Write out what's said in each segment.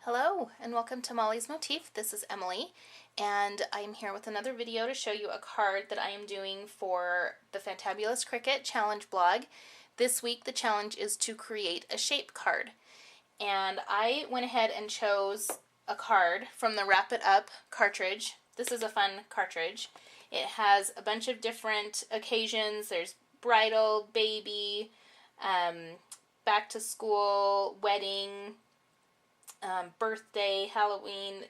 Hello and welcome to Mollie's Motif. This is Emily and I'm here with another video to show you a card that I am doing for the Fantabulous Cricut challenge blog. This week the challenge is to create a shape card, and I went ahead and chose a card from the Wrap It Up cartridge. This is a fun cartridge. It has a bunch of different occasions. There's bridal, baby, back to school, wedding, birthday, Halloween,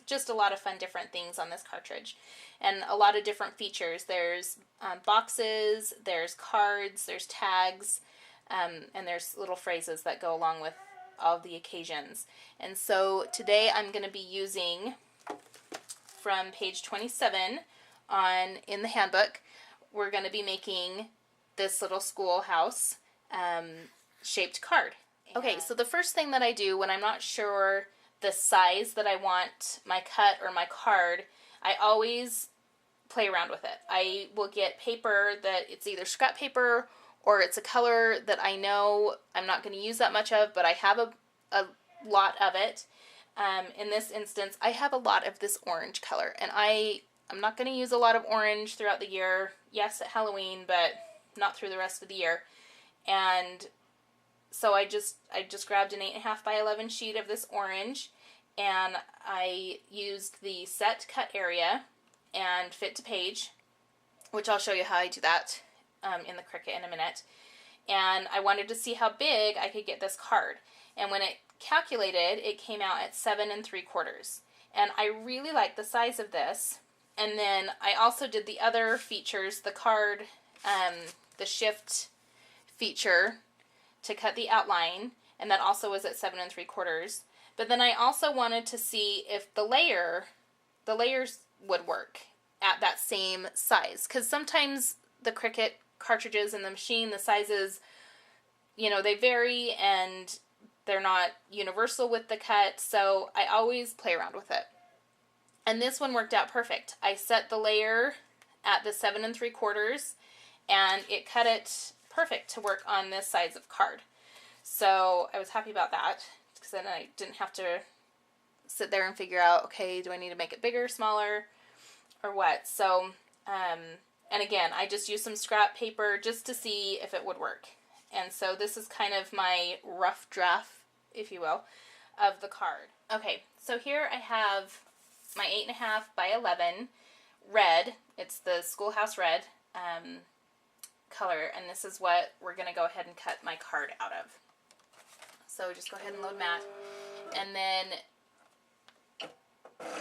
just a lot of fun different things on this cartridge, and a lot of different features. There's boxes, there's cards, there's tags, and there's little phrases that go along with all the occasions. And so today I'm going to be using from page 27 in the handbook. We're going to be making this little schoolhouse shaped card. Okay, so the first thing that I do when I'm not sure the size that I want my cut or my card, I always play around with it. I will get paper that it's either scrap paper or it's a color that I know I'm not going to use that much of, but I have a lot of it. In this instance, I have a lot of this orange color, and I'm not going to use a lot of orange throughout the year. Yes, at Halloween, but not through the rest of the year. And so I just grabbed an 8.5 by 11 sheet of this orange, and I used the set cut area and fit to page, which I'll show you how I do that in the Cricut in a minute. And I wanted to see how big I could get this card. And when it calculated, it came out at 7 3/4. And I really like the size of this. And then I also did the other features, the card, the shift feature to cut the outline, and that also was at 7 3/4. But then I also wanted to see if the layers would work at that same size, because sometimes the Cricut cartridges in the machine, the sizes, they vary and they're not universal with the cut, so I always play around with it. And this one worked out perfect. I set the layer at the 7 3/4, and it cut it perfect to work on this size of card. So I was happy about that, because then I didn't have to sit there and figure out, okay, do I need to make it bigger, smaller, or what? So, and again, I just used some scrap paper just to see if it would work. And so this is kind of my rough draft, if you will, of the card. Okay, so here I have my 8.5 by 11 red. It's the schoolhouse red color, and this is what we're going to go ahead and cut my card out of. So just go ahead and load mat, and then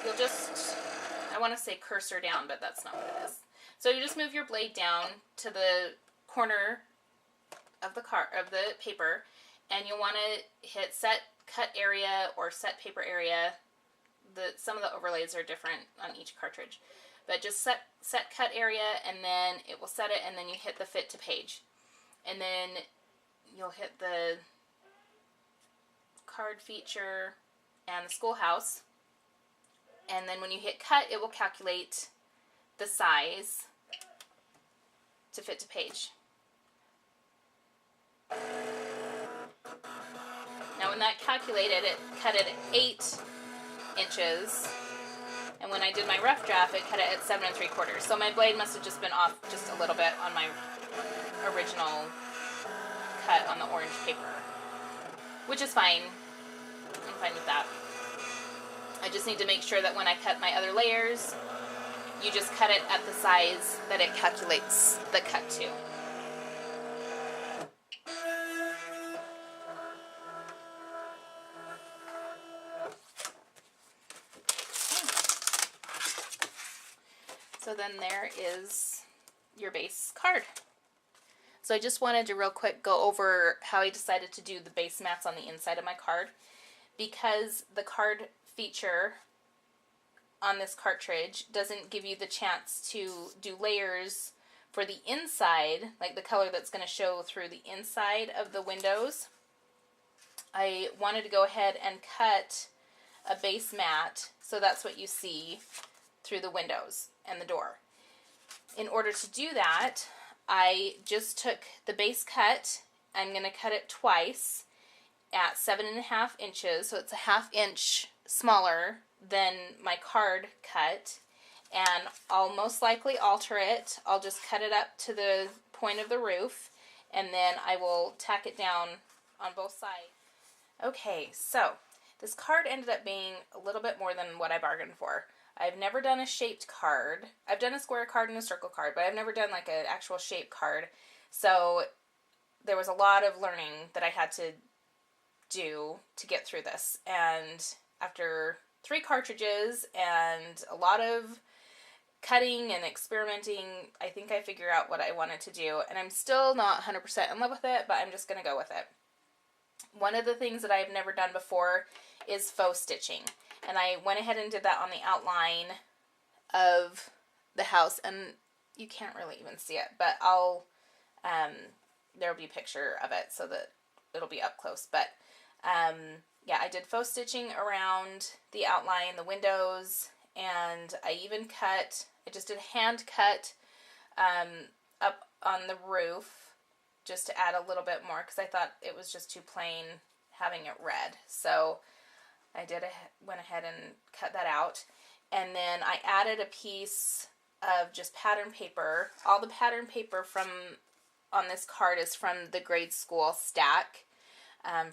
you'll just, I want to say cursor down, but that's not what it is. So you just move your blade down to the corner of the paper, and you'll want to hit set cut area or set paper area. Some of the overlays are different on each cartridge. But just set cut area, and then it will set it, and then you hit the fit to page. And then you'll hit the card feature and the schoolhouse. And then when you hit cut, it will calculate the size to fit to page. Now when that calculated, it cut it at 8 inches. And when I did my rough draft, it cut it at 7 3/4. So my blade must have just been off just a little bit on my original cut on the orange paper, which is fine. I'm fine with that. I just need to make sure that when I cut my other layers, you just cut it at the size that it calculates the cut to. So then there is your base card. So I just wanted to real quick go over how I decided to do the base mats on the inside of my card, because the card feature on this cartridge doesn't give you the chance to do layers for the inside, like the color that's going to show through the inside of the windows. I wanted to go ahead and cut a base mat so that's what you see through the windows and the door. In order to do that, I just took the base cut. I'm going to cut it twice, at 7.5 inches, so it's a 1/2 inch smaller than my card cut, and I'll most likely alter it. I'll just cut it up to the point of the roof, and then I will tack it down on both sides. Okay, so this card ended up being a little bit more than what I bargained for. I've never done a shaped card. I've done a square card and a circle card, but I've never done like an actual shaped card. So there was a lot of learning that I had to do to get through this. And after 3 cartridges and a lot of cutting and experimenting, I think I figured out what I wanted to do. And I'm still not 100% in love with it, but I'm just going to go with it. One of the things that I've never done before is faux stitching. And I went ahead and did that on the outline of the house. And you can't really even see it, but I'll, there'll be a picture of it so that it'll be up close. But, yeah, I did faux stitching around the outline, the windows, and I even cut, I just did hand cut, up on the roof, just to add a little bit more, because I thought it was just too plain having it red. So I went ahead and cut that out. And then I added a piece of just pattern paper. All the pattern paper on this card is from the grade school stack,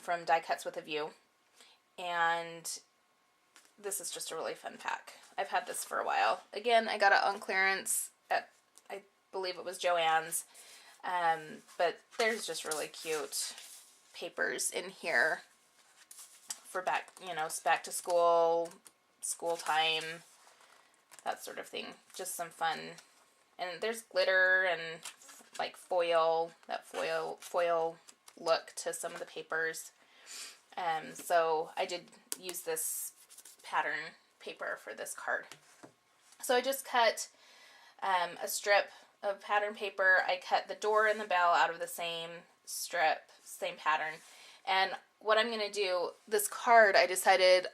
from Die Cuts with a View. And this is just a really fun pack. I've had this for a while. Again, I got it on clearance at, I believe it was Joann's. But there's just really cute papers in here for back to school, school time, that sort of thing. Just some fun. And there's glitter and like foil, that foil look to some of the papers. So I did use this pattern paper for this card. So I just cut a strip of pattern paper. I cut the door and the bell out of the same strip, same pattern. And what I'm going to do, this card, I decided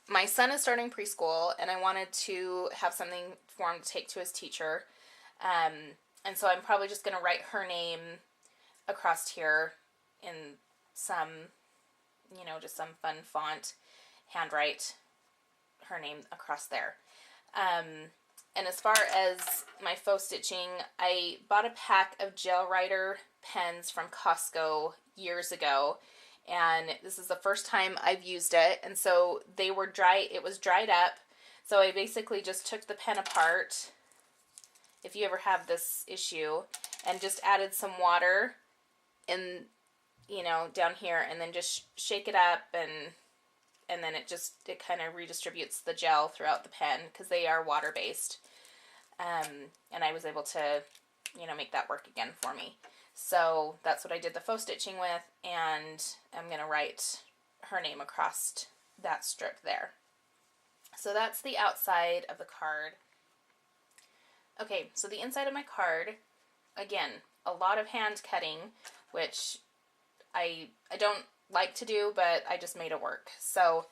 my son is starting preschool and I wanted to have something for him to take to his teacher. And so I'm probably just going to write her name across here in some, just some fun font, handwrite her name across there. And as far as my faux stitching, I bought a pack of gel writer pens from Costco years ago, and this is the first time I've used it, and so they were dry. It was dried up, so I basically just took the pen apart, if you ever have this issue, and just added some water in, down here, and then just shake it up, and then it kind of redistributes the gel throughout the pen, because they are water-based. And I was able to, make that work again for me. So that's what I did the faux stitching with, and I'm going to write her name across that strip there. So that's the outside of the card. Okay, so the inside of my card, again, a lot of hand cutting, which I don't like to do, but I just made it work. So,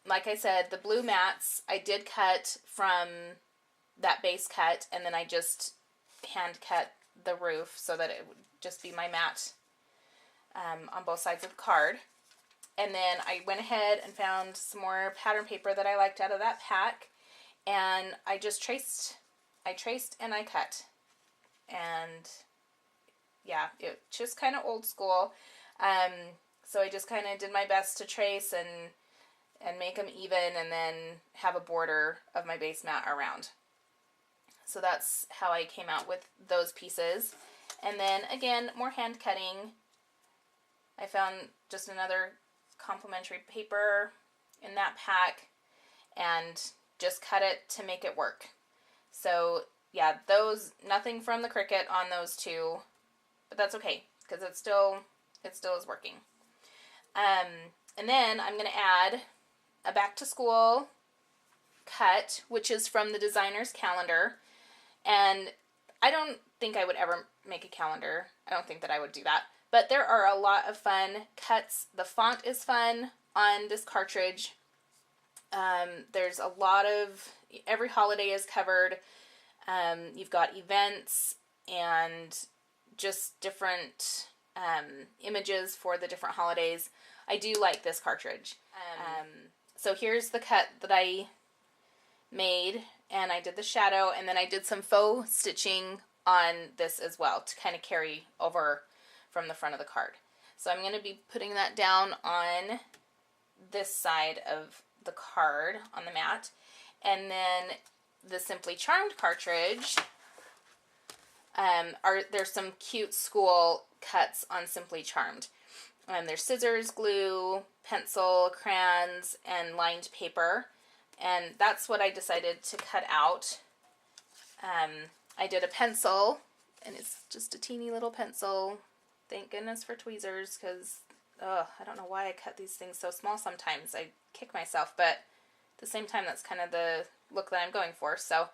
like I said, the blue mats I did cut from that base cut, and then I just hand cut the roof so that it would just be my mat on both sides of the card. And then I went ahead and found some more pattern paper that I liked out of that pack, and I just traced and I cut. And yeah, it just kind of old school. So I just kind of did my best to trace and make them even, and then have a border of my base mat around. So that's how I came out with those pieces. And then again, more hand cutting. I found just another complimentary paper in that pack and just cut it to make it work. So yeah, nothing from the Cricut on those two, but that's okay, because it still is working. And then I'm going to add a back to school cut, which is from the designer's calendar. And I don't think I would ever make a calendar. I don't think that I would do that. But there are a lot of fun cuts. The font is fun on this cartridge. There's a lot of, every holiday is covered. You've got events and just different images for the different holidays. I do like this cartridge. So here's the cut that I made, and I did the shadow, and then I did some faux stitching on this as well to kind of carry over from the front of the card. So I'm going to be putting that down on this side of the card on the mat, and then the Simply Charmed cartridge, there's some cute school cuts on Simply Charmed. There's scissors, glue, pencil, crayons, and lined paper, and that's what I decided to cut out. I did a pencil, and it's just a teeny little pencil. Thank goodness for tweezers, because I don't know why I cut these things so small sometimes. I kick myself, but at the same time, that's kind of the look that I'm going for. So,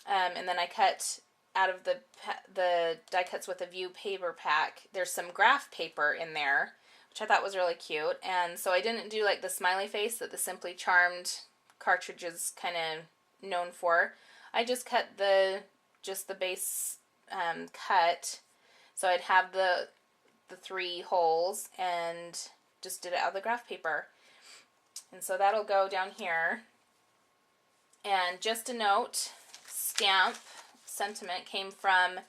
and then I cut out of the die cuts with a view paper pack. There's some graph paper in there, which I thought was really cute. And so I didn't do like the smiley face that the Simply Charmed cartridge is kind of known for. I just cut just the base cut, so I'd have the 3 holes, and just did it out of the graph paper. And so that'll go down here. And just a note, stamp sentiment came from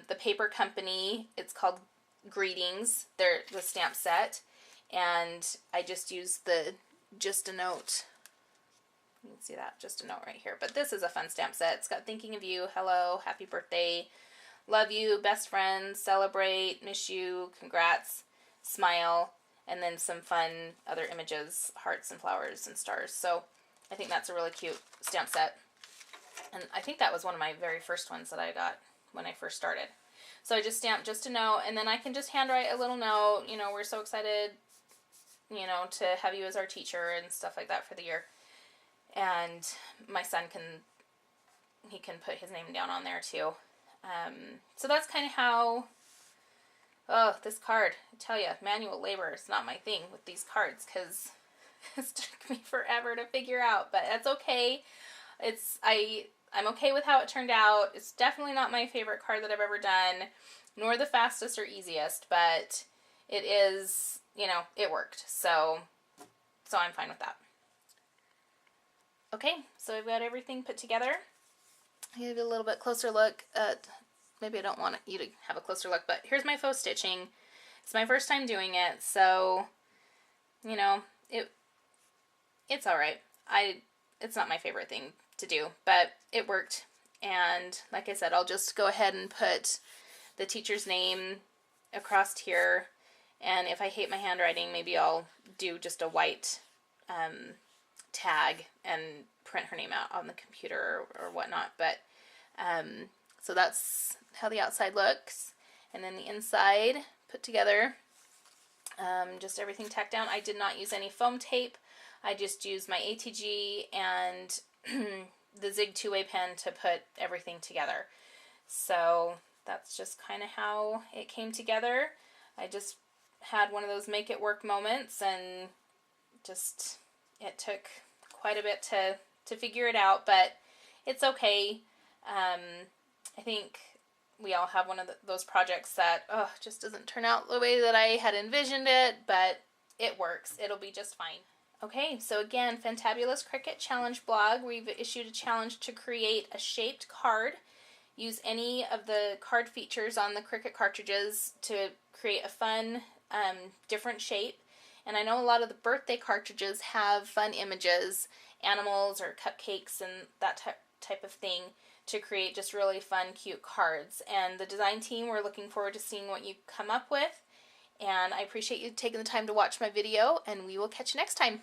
the paper company. It's called Greetings. They're the stamp set, and I just used the Just a Note. You can see that, Just a Note right here. But this is a fun stamp set. It's got thinking of you, hello, happy birthday, love you, best friends, celebrate, miss you, congrats, smile, and then some fun other images, hearts and flowers and stars. So I think that's a really cute stamp set. And I think that was one of my very first ones that I got when I first started. So I just stamped Just a Note, and then I can just handwrite a little note, you know, we're so excited, you know, to have you as our teacher and stuff like that for the year. And my son can put his name down on there too. So that's kind of how, this card, I tell you, manual labor is not my thing with these cards, because it took me forever to figure out, but that's okay. I'm okay with how it turned out. It's definitely not my favorite card that I've ever done, nor the fastest or easiest, but it is, you know, it worked. So I'm fine with that. Okay, so I've got everything put together. I'll give you a little bit closer look at, maybe I don't want you to have a closer look, but here's my faux stitching. It's my first time doing it, so, you know, it's alright. It's not my favorite thing to do, but it worked. And like I said, I'll just go ahead and put the teacher's name across here, and if I hate my handwriting, maybe I'll do just a white tag and print her name out on the computer or whatnot. But so that's how the outside looks, and then the inside put together, just everything tacked down. I did not use any foam tape. I just used my ATG and the Zig 2-way pen to put everything together. So that's just kind of how it came together. I just had one of those make it work moments, and just it took quite a bit to figure it out, but it's okay. I think we all have one of those projects that just doesn't turn out the way that I had envisioned it, but it works. It'll be just fine. Okay, so again, Fantabulous Cricut Challenge blog. We've issued a challenge to create a shaped card. Use any of the card features on the Cricut cartridges to create a fun, different shape. And I know a lot of the birthday cartridges have fun images, animals or cupcakes and that type of thing, to create just really fun, cute cards. And the design team, we're looking forward to seeing what you come up with. And I appreciate you taking the time to watch my video, and we will catch you next time.